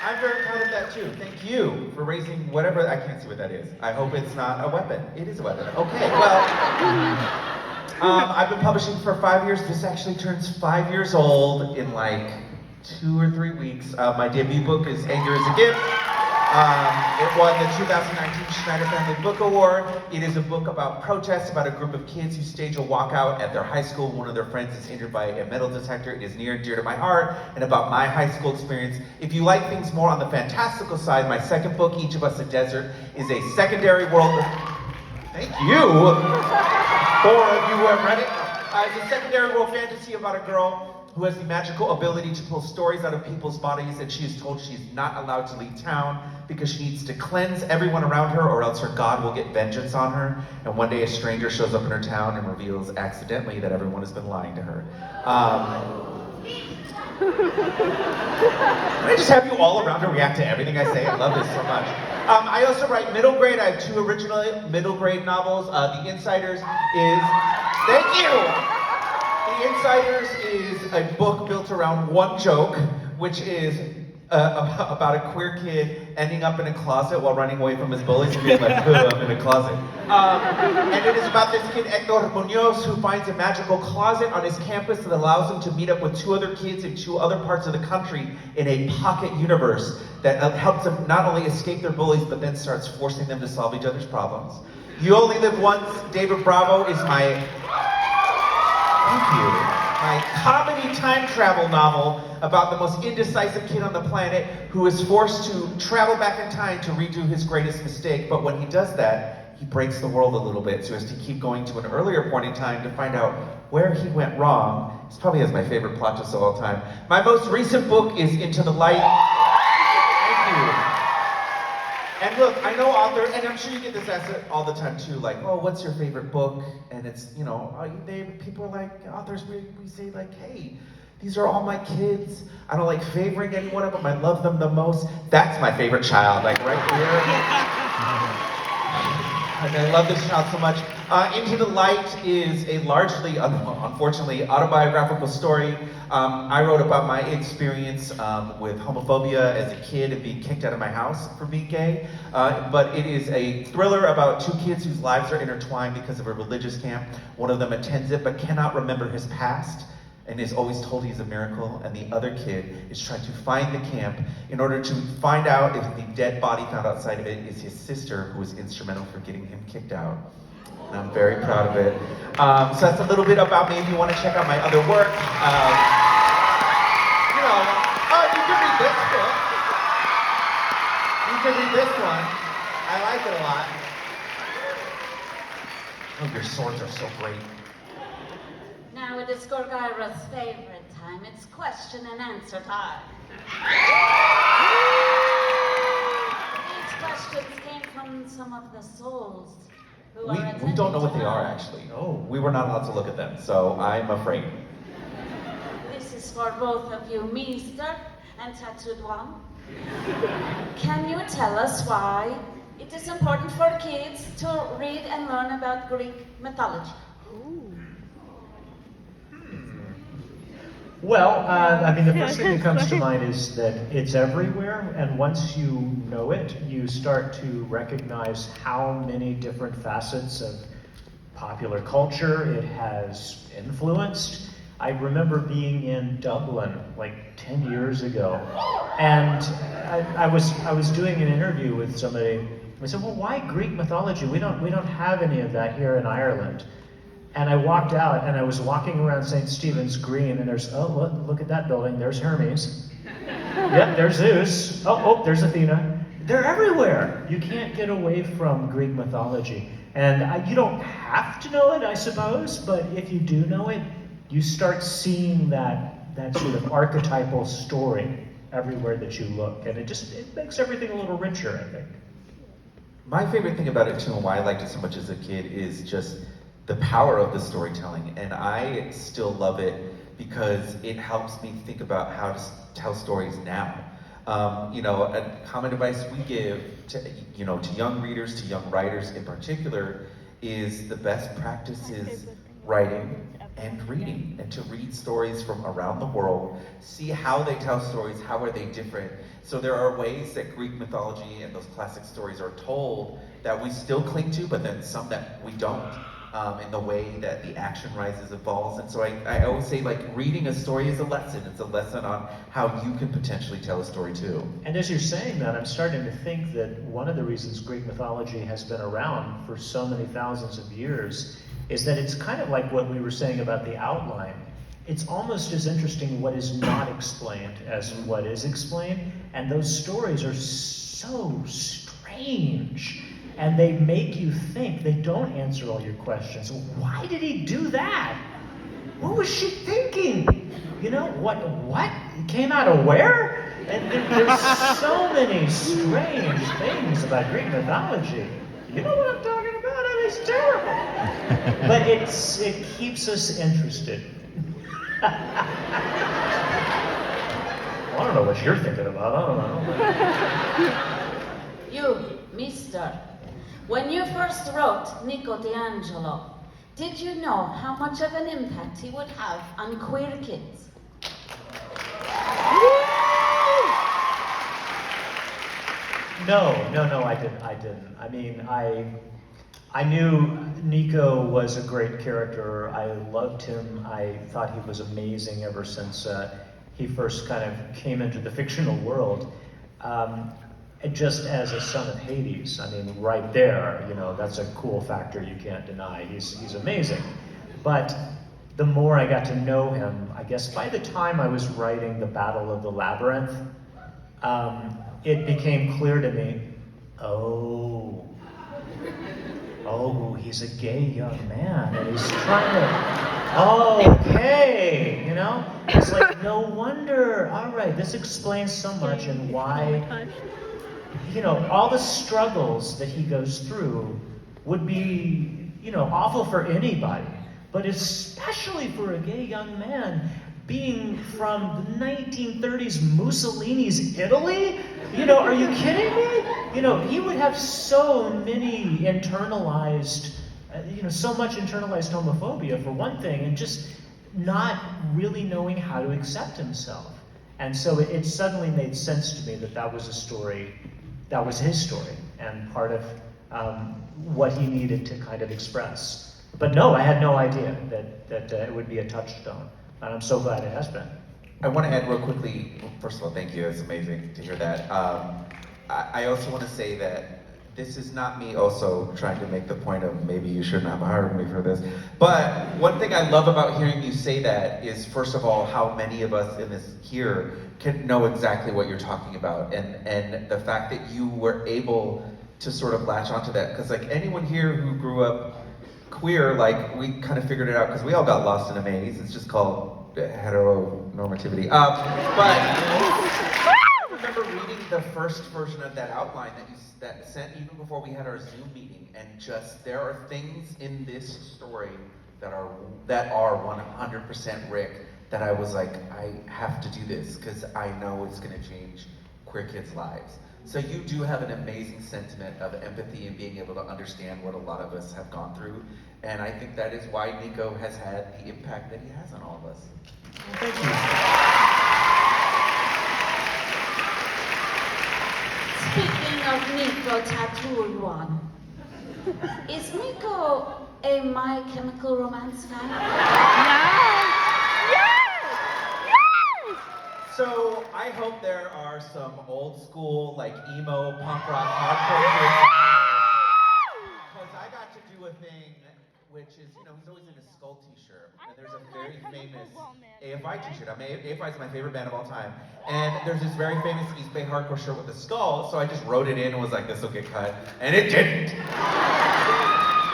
I'm very proud of that too. Thank you for raising whatever, I can't see what that is. I hope it's not a weapon. It is a weapon. Okay, well, I've been publishing for 5 years. This actually turns 5 years old in like 2 or 3 weeks. My debut book is Anger is a Gift. It won the 2019 Schneider Family Book Award. It is a book about protests, about a group of kids who stage a walkout at their high school. One of their friends is injured by a metal detector. It is near and dear to my heart, and about my high school experience. If you like things more on the fantastical side, my second book, Each of Us a Desert, is a secondary world... Thank you! 4 of you who have read it. It's a secondary world fantasy about a girl who has the magical ability to pull stories out of people's bodies, and she is told she's not allowed to leave town because she needs to cleanse everyone around her, or else her god will get vengeance on her. And one day a stranger shows up in her town and reveals accidentally that everyone has been lying to her. Can I just have you all around to react to everything I say? I love this so much. I also write middle grade. I have 2 original middle grade novels. The Insiders is... Thank you! The Insiders is a book built around one joke, which is about a queer kid ending up in a closet while running away from his bullies and being like, I'm in a closet. And it is about this kid, Hector Munoz, who finds a magical closet on his campus that allows him to meet up with 2 other kids in 2 other parts of the country in a pocket universe that helps them not only escape their bullies, but then starts forcing them to solve each other's problems. You Only Live Once, David Bravo is my... Thank you. My comedy time travel novel about the most indecisive kid on the planet who is forced to travel back in time to redo his greatest mistake. But when he does that, he breaks the world a little bit so as to keep going to an earlier point in time to find out where he went wrong. This probably has my favorite plot twist of all time. My most recent book is Into the Light. Thank you. And look, I know authors, and I'm sure you get this asked all the time too, like, oh, what's your favorite book? And it's, you know, people are like, authors, we say like, hey, these are all my kids. I don't like favoring any one of them. I love them the most. That's my favorite child, like right here. And I love this child so much. Into the Light is a largely, unfortunately, autobiographical story. I wrote about my experience with homophobia as a kid and being kicked out of my house for being gay. But it is a thriller about two kids whose lives are intertwined because of a religious camp. One of them attends it but cannot remember his past and is always told he's a miracle, and the other kid is trying to find the camp in order to find out if the dead body found outside of it is his sister, who was instrumental for getting him kicked out. And I'm very proud of it. So that's a little bit about me. If you want to check out my other work, you know, you can read this book. You can read this one. I like it a lot. Oh, your swords are so great. Now it is Gorgyra's favorite time. It's question and answer time. These questions came from some of the souls who are We don't know what they are, tonight. actually. Oh, we were not allowed to look at them, so I'm afraid. This is for both of you, Mister and Tattooed One. Can you tell us why it is important for kids to read and learn about Greek mythology? Well, I mean, the first thing that comes to mind is that it's everywhere, and once you know it, you start to recognize how many different facets of popular culture it has influenced. I remember being in Dublin like 10 years ago, and I was doing an interview with somebody. I said, "Well, why Greek mythology? We don't have any of that here in Ireland." And I walked out, and I was walking around St. Stephen's Green, and there's, oh, look at that building, there's Hermes. Yep, there's Zeus. Oh, there's Athena. They're everywhere. You can't get away from Greek mythology. And you don't have to know it, I suppose, but if you do know it, you start seeing that sort of archetypal story everywhere that you look. And it makes everything a little richer, I think. My favorite thing about it, too, and why I liked it so much as a kid, is just the power of the storytelling. And I still love it because it helps me think about how to tell stories now. You know, a common advice we give to young readers, to young writers in particular, is the best practice is writing and reading, and to read stories from around the world, see how they tell stories, how are they different. So there are ways that Greek mythology and those classic stories are told that we still cling to, but then some that we don't. In the way that the action rises, evolves. And so I always say, like, reading a story is a lesson. It's a lesson on how you can potentially tell a story too. And as you're saying that, I'm starting to think that one of the reasons Greek mythology has been around for so many thousands of years is that it's kind of like what we were saying about the outline. It's almost as interesting what is not explained as what is explained. And those stories are so strange. And they make you think. They don't answer all your questions. Why did he do that? What was she thinking? You know, what? It came out of where? And there's so many strange things about Greek mythology. You know what I'm talking about? I mean, it's terrible. But it keeps us interested. I don't know what you're thinking about. I don't know. You, Mister. When you first wrote Nico D'Angelo, did you know how much of an impact he would have on queer kids? No, I didn't. I mean, I knew Nico was a great character. I loved him. I thought he was amazing ever since he first kind of came into the fictional world. Just as a son of Hades, I mean, right there, you know, that's a cool factor you can't deny. He's amazing. But the more I got to know him, I guess by the time I was writing The Battle of the Labyrinth, it became clear to me, oh, he's a gay young man, and he's trying to, okay, you know? It's like, no wonder, all right, this explains so much and why. all the struggles that he goes through would be, awful for anybody, but especially for a gay young man being from the 1930s Mussolini's Italy. Are you kidding me? He would have so many internalized, so much internalized homophobia for one thing, and just not really knowing how to accept himself. And so it suddenly made sense to me that was a story, that was his story, and part of what he needed to kind of express. But no, I had no idea that it would be a touchstone, and I'm so glad it has been. I want to add real quickly, first of all, thank you, it's amazing to hear that. I also want to say that this is not me also trying to make the point of maybe you shouldn't have hired me for this. But one thing I love about hearing you say that is, first of all, how many of us in this here can know exactly what you're talking about. And the fact that you were able to sort of latch onto that. Because like anyone here who grew up queer, like we kind of figured it out because we all got lost in a maze. It's just called heteronormativity. But I remember reading the first version of that outline that sent even before we had our Zoom meeting, and just there are things in this story that are 100% Rick that I was like, I have to do this because I know it's going to change queer kids' lives. So you do have an amazing sentiment of empathy and being able to understand what a lot of us have gone through, and I think that is why Nico has had the impact that he has on all of us. Thank you. Speaking of Nico Tattooed One, is Nico a My Chemical Romance fan? So I hope there are some old school, like emo, punk rock, hardcore kids. Because I got to do a thing, which is, he's always in a Skull t-shirt. And there's a very famous AFI t-shirt. AFI is my favorite band of all time. And there's this very famous East Bay hardcore shirt with a skull. So I just wrote it in and was like, this will get cut. And it didn't.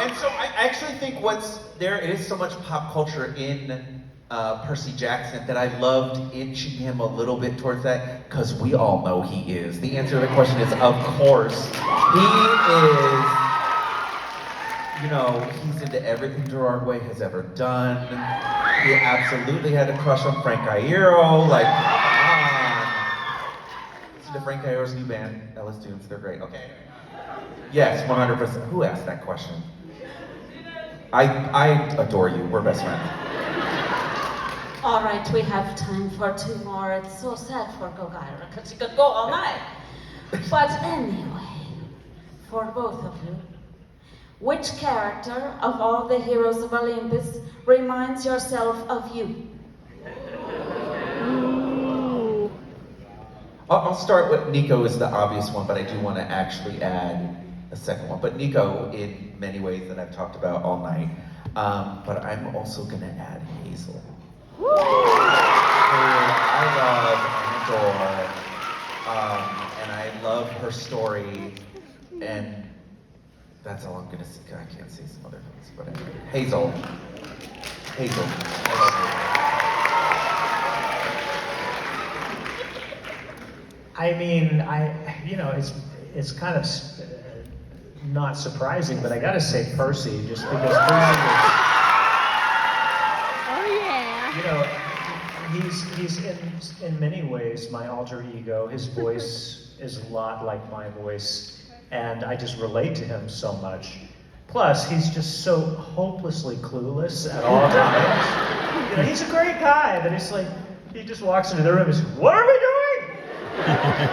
And so I actually think there is so much pop culture in Percy Jackson that I loved inching him a little bit towards that, because we all know he is. The answer to the question is, of course. He is, he's into everything Gerard Way has ever done. He absolutely had a crush on Frank Iero, like, come on. Listen to Frank Iero's new band, Ellis Dunes, they're great, okay? Yes, 100%. Who asked that question? I adore you, we're best friends. All right, we have time for two more. It's so sad for Gogaira, because she could go all night. But anyway, for both of you, which character of all the heroes of Olympus reminds yourself of you? I'll start with Nico is the obvious one, but I do want to actually add a second one. But Nico, in many ways that I've talked about all night, but I'm also going to add Hazel. Who I love and adore, and I love her story, and that's all I'm gonna say. I can't say some other things, but anyway. Hazel, I love you. I mean, it's kind of not surprising, but I gotta say Percy, just because Percy he's in many ways my alter ego. His voice is a lot like my voice, and I just relate to him so much. Plus, he's just so hopelessly clueless at all times. He's a great guy, but it's like, he just walks into the room and says, "What are we doing?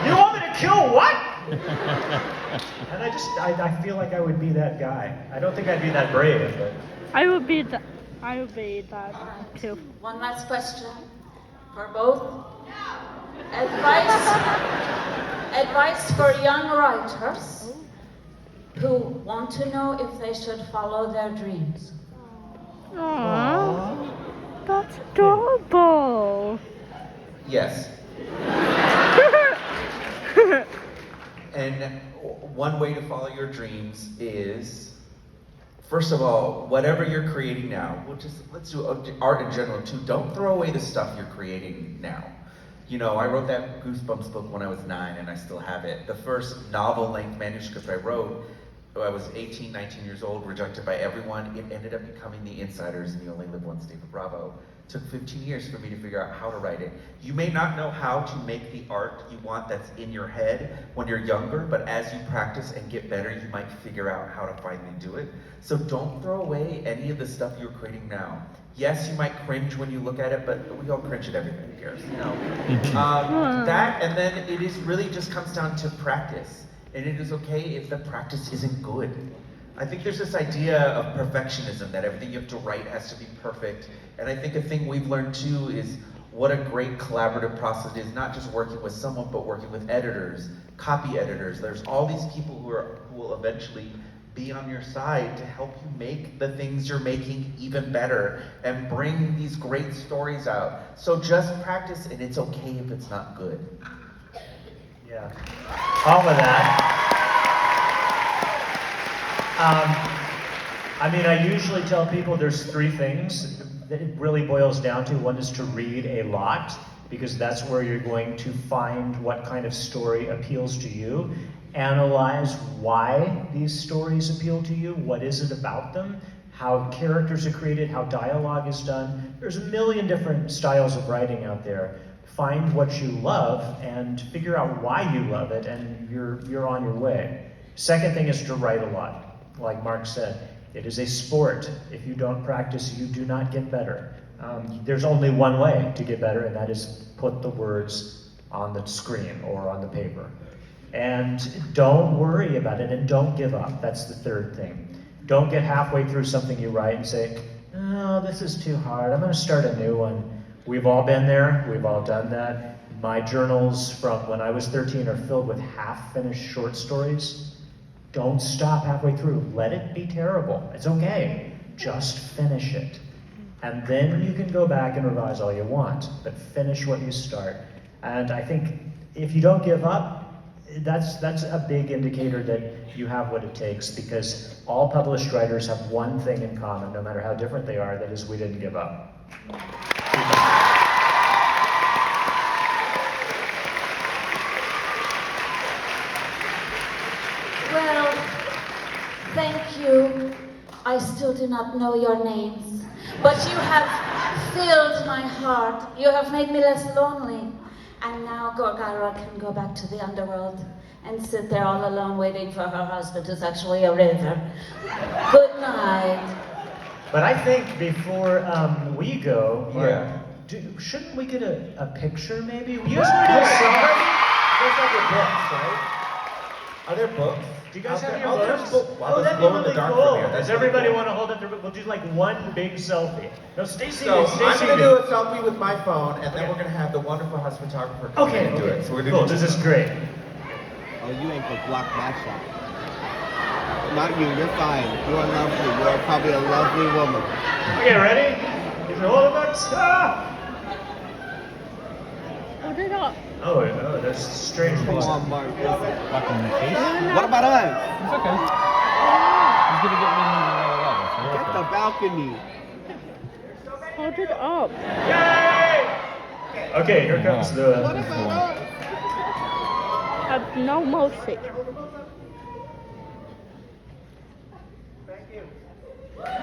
You want me to kill what?" And I feel like I would be that guy. I don't think I'd be that brave, but... I would be that too. One last question for both. Advice for young writers who want to know if they should follow their dreams. Aww, that's adorable. Yes. And one way to follow your dreams is, first of all, whatever you're creating now, let's do art in general too. Don't throw away the stuff you're creating now. You know, I wrote that Goosebumps book when I was 9 and I still have it. The first novel-length manuscript I wrote, I was 18, 19 years old, rejected by everyone. It ended up becoming The Insiders and You Only Live Once, David Bravo. It took 15 years for me to figure out how to write it. You may not know how to make the art you want that's in your head when you're younger, but as you practice and get better, you might figure out how to finally do it. So don't throw away any of the stuff you're creating now. Yes, you might cringe when you look at it, but we all cringe at everything, who cares, you know? That, and then it is really just comes down to practice. And it is okay if the practice isn't good. I think there's this idea of perfectionism, that everything you have to write has to be perfect. And I think a thing we've learned too is what a great collaborative process it is, not just working with someone, but working with editors, copy editors. There's all these people who will eventually be on your side to help you make the things you're making even better and bring these great stories out. So just practice, and it's okay if it's not good. Yeah, all of that. I mean, I usually tell people there's 3 things that it really boils down to. One is to read a lot, because that's where you're going to find what kind of story appeals to you. Analyze why these stories appeal to you. What is it about them? How characters are created, how dialogue is done. There's a million different styles of writing out there. Find what you love and figure out why you love it, and you're on your way. Second thing is to write a lot. Like Mark said, it is a sport. If you don't practice, you do not get better. There's only one way to get better, and that is put the words on the screen or on the paper. And don't worry about it, and don't give up. That's the third thing. Don't get halfway through something you write and say, oh, this is too hard. I'm going to start a new one. We've all been there. We've all done that. My journals from when I was 13 are filled with half-finished short stories. Don't stop halfway through. Let it be terrible. It's okay. Just finish it. And then you can go back and revise all you want, but finish what you start. And I think if you don't give up, that's a big indicator that you have what it takes, because all published writers have one thing in common, no matter how different they are, that is, we didn't give up. Well, thank you. I still do not know your names, but you have filled my heart. You have made me less lonely. And now Gorgara can go back to the underworld and sit there all alone waiting for her husband, who's actually a river. Good night. But I think before we go, Yeah. shouldn't we get a picture maybe? You guys want to do a selfie? Those are your books, right? Are there books? Do you guys have Okay. your Oh, books? there's books. Wow, Oh, that's that'd be glow in the really dark cool. from here. That's Does really everybody cool. want to hold up their book? We'll do like one big selfie. No, stay seated, So stay I'm seated. gonna do a selfie with my phone, and then Okay. we're gonna have the wonderful house photographer come Okay, in and do it. So we're gonna cool, do this is great. Oh, you ain't gonna block my shot. Not you, you're fine. You are lovely. You are probably a lovely woman. Okay, ready? Get your hold of it. Ah! Hold it up. Oh, there's strange Come things. on, Mark. Fucking in the face? What about us? It's okay. He's gonna get me to another level. So we're Get the okay. balcony. Hold it up. Yay! Okay, here comes What the. about us? Have no mercy.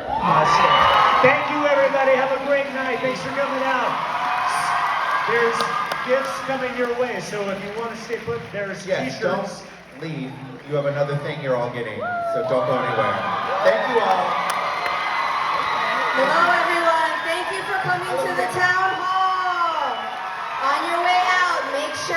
Awesome. Thank you, everybody. Have a great night. Thanks for coming out. There's gifts coming your way, so if you want to stay put, there's Yes, t-shirts. don't leave. You have another thing you're all getting, so don't go anywhere. Thank you all. Hello, everyone. Thank you for coming to the town hall. On your way out, make sure